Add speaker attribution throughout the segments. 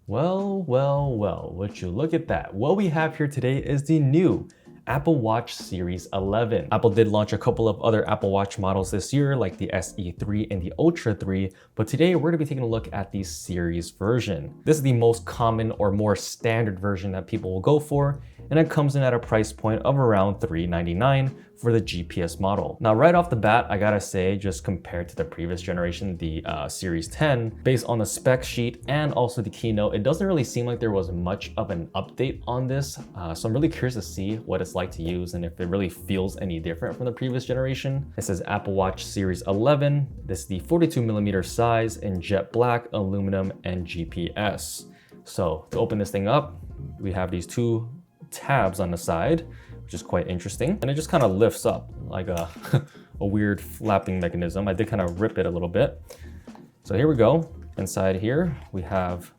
Speaker 1: Well, would you look at that? What we have here today is the new Apple Watch Series 11. Apple did launch a couple of other Apple Watch models this year, like the SE3 and the Ultra 3, but today we're gonna be taking a look at the Series version. This is the most common or more standard version that people will go for, and it comes in at a price point of around $399 for the GPS model. Now, right off the bat, I gotta say, just compared to the previous generation, the Series 10, based on the spec sheet and also the keynote, it doesn't really seem like there was much of an update on this. So I'm really curious to see what it's like to use and if it really feels any different from the previous generation. It says Apple Watch Series 11. This is the 42mm size in jet black, aluminum, and GPS. So to open this thing up, we have these two tabs on the side, which is quite interesting. And it just kind of lifts up like a, a weird flapping mechanism. I did kind of rip it a little bit. So here we go. Inside here, we have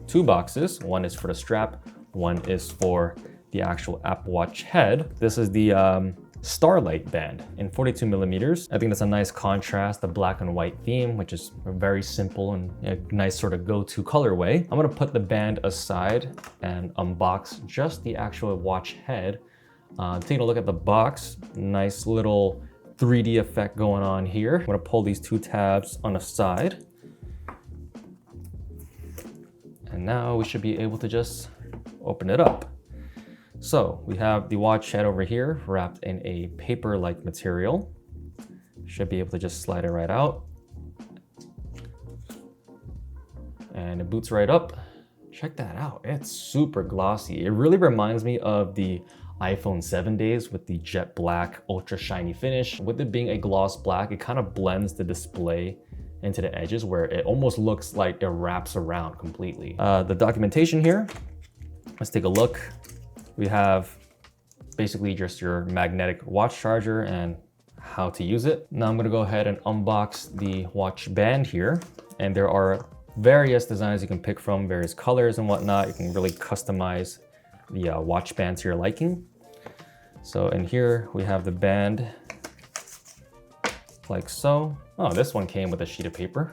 Speaker 1: two boxes. One is for the strap, one is for the actual Apple Watch head. This is the Starlight band in 42mm. I think that's a nice contrast, the black and white theme, which is very simple and a nice sort of go-to colorway. I'm gonna put the band aside and unbox just the actual watch head. Taking a look at the box, nice little 3D effect going on here. I'm gonna pull these two tabs on the side. And now we should be able to just open it up. So we have the watch head over here wrapped in a paper-like material. Should be able to just slide it right out. And it boots right up. Check that out, it's super glossy. It really reminds me of the iPhone 7 days with the jet black, ultra shiny finish. With it being a gloss black, it kind of blends the display into the edges where it almost looks like it wraps around completely. The documentation here, let's take a look. We have basically just your magnetic watch charger and how to use it. Now I'm gonna go ahead and unbox the watch band here. And there are various designs you can pick from, various colors and whatnot. You can really customize the watch band to your liking. So in here, we have the band like so. Oh, this one came with a sheet of paper.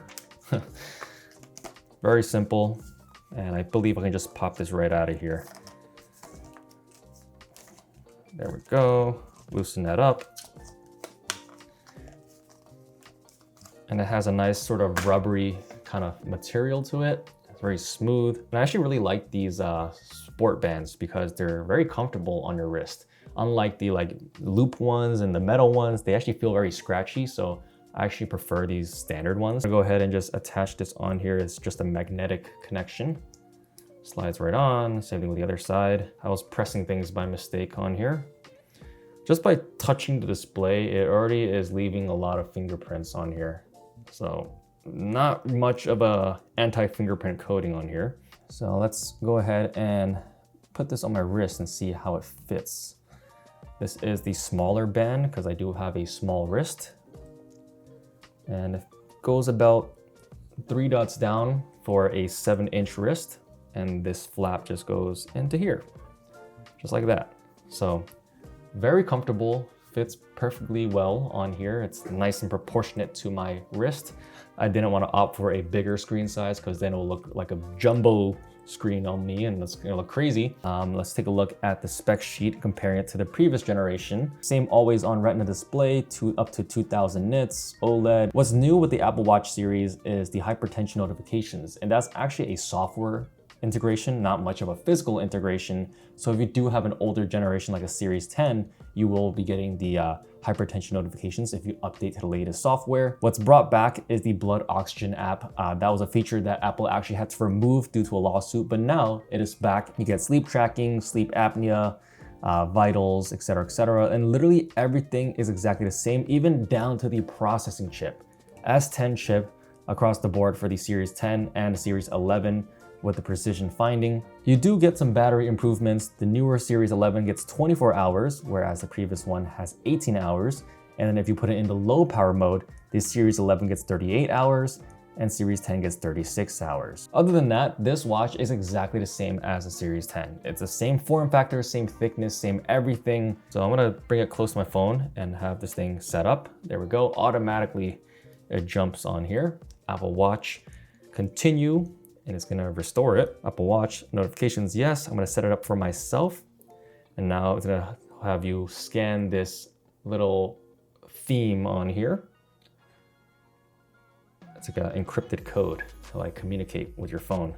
Speaker 1: Very simple. And I believe I can just pop this right out of here. There we go, loosen that up. And it has a nice sort of rubbery kind of material to it. It's very smooth. And I actually really like these sport bands because they're very comfortable on your wrist. Unlike the loop ones and the metal ones, they actually feel very scratchy. So I actually prefer these standard ones. I'll go ahead and just attach this on here. It's just a magnetic connection. Slides right on, same thing with the other side. I was pressing things by mistake on here. Just by touching the display, it already is leaving a lot of fingerprints on here. So not much of a anti-fingerprint coating on here. So let's go ahead and put this on my wrist and see how it fits. This is the smaller band because I do have a small wrist. And it goes about 3 dots down for a 7-inch wrist. And this flap just goes into here, just like that. So very comfortable, fits perfectly well on here. It's nice and proportionate to my wrist. I didn't want to opt for a bigger screen size because then it will look like a jumbo screen on me and it's gonna look crazy. Let's take a look at the spec sheet, comparing it to the previous generation. Same always on retina display, up to 2000 nits, OLED. What's new with the Apple Watch series is the hypertension notifications, and that's actually a software integration, not much of a physical integration. So if you do have an older generation like a Series 10, you will be getting the hypertension notifications if you update to the latest software. What's brought back is the blood oxygen app. That was a feature that Apple actually had to remove due to a lawsuit, but now it is back. You get sleep tracking, sleep apnea, vitals, etc., and literally everything is exactly the same, even down to the processing chip. S10 chip across the board for the Series 10 and the Series 11. With the precision finding. You do get some battery improvements. The newer Series 11 gets 24 hours, whereas the previous one has 18 hours. And then if you put it into low power mode, the Series 11 gets 38 hours and Series 10 gets 36 hours. Other than that, this watch is exactly the same as the Series 10. It's the same form factor, same thickness, same everything. So I'm gonna bring it close to my phone and have this thing set up. There we go, automatically it jumps on here. Apple Watch, continue. and it's gonna restore it. Apple Watch notifications, yes. I'm gonna set it up for myself. And now it's gonna have you scan this little theme on here. It's like an encrypted code to like communicate with your phone.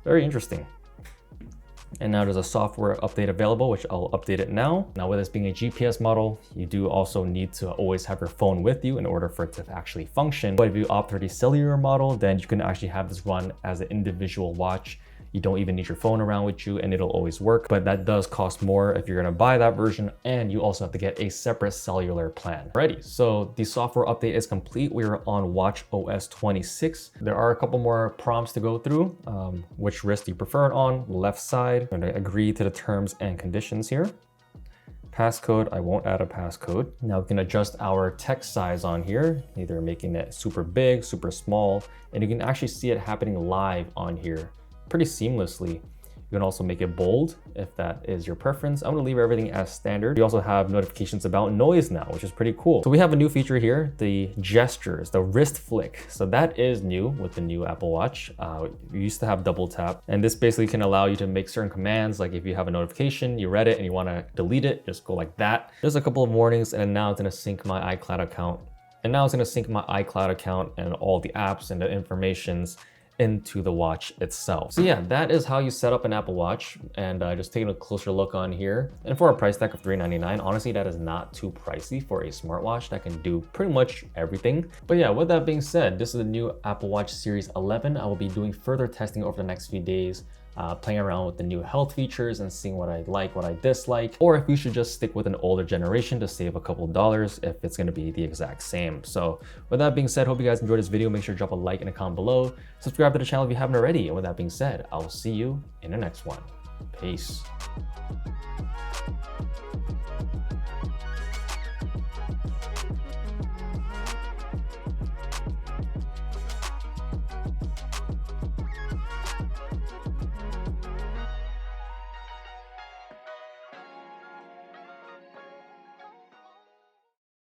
Speaker 1: Very interesting. And now there's a software update available, which I'll update it now. Now with this being a GPS model, you do also need to always have your phone with you in order for it to actually function. But if you opt for the cellular model, then you can actually have this run as an individual watch. You don't even need your phone around with you and it'll always work, but that does cost more if you're gonna buy that version, and you also have to get a separate cellular plan. Alrighty, so the software update is complete. We are on watch OS 26. There are a couple more prompts to go through. Which wrist do you prefer it on? Left side. I'm gonna agree to the terms and conditions here. Passcode, I won't add a passcode. Now we can adjust our text size on here, either making it super big, super small, and you can actually see it happening live on here pretty seamlessly. You can also make it bold if that is your preference. I'm gonna leave everything as standard. We also have notifications about noise now, which is pretty cool. So we have a new feature here, the gestures, the wrist flick. So that is new with the new Apple Watch. We used to have double tap, and this basically can allow you to make certain commands. Like if you have a notification, you read it and you wanna delete it, just go like that. There's a couple of warnings, and now it's gonna sync my iCloud account. And now it's gonna sync my iCloud account and all the apps and the informations into the watch itself. So yeah, that is how you set up an Apple Watch, and just taking a closer look on here. And for a price tag of $399, honestly, that is not too pricey for a smartwatch that can do pretty much everything. But yeah, with that being said, this is the new Apple Watch Series 11. I will be doing further testing over the next few days, playing around with the new health features and seeing what I like, what I dislike, or if we should just stick with an older generation to save a couple of dollars if it's gonna be the exact same. So with that being said, hope you guys enjoyed this video. Make sure to drop a like and a comment below. Subscribe to the channel if you haven't already. And with that being said, I will see you in the next one. Peace.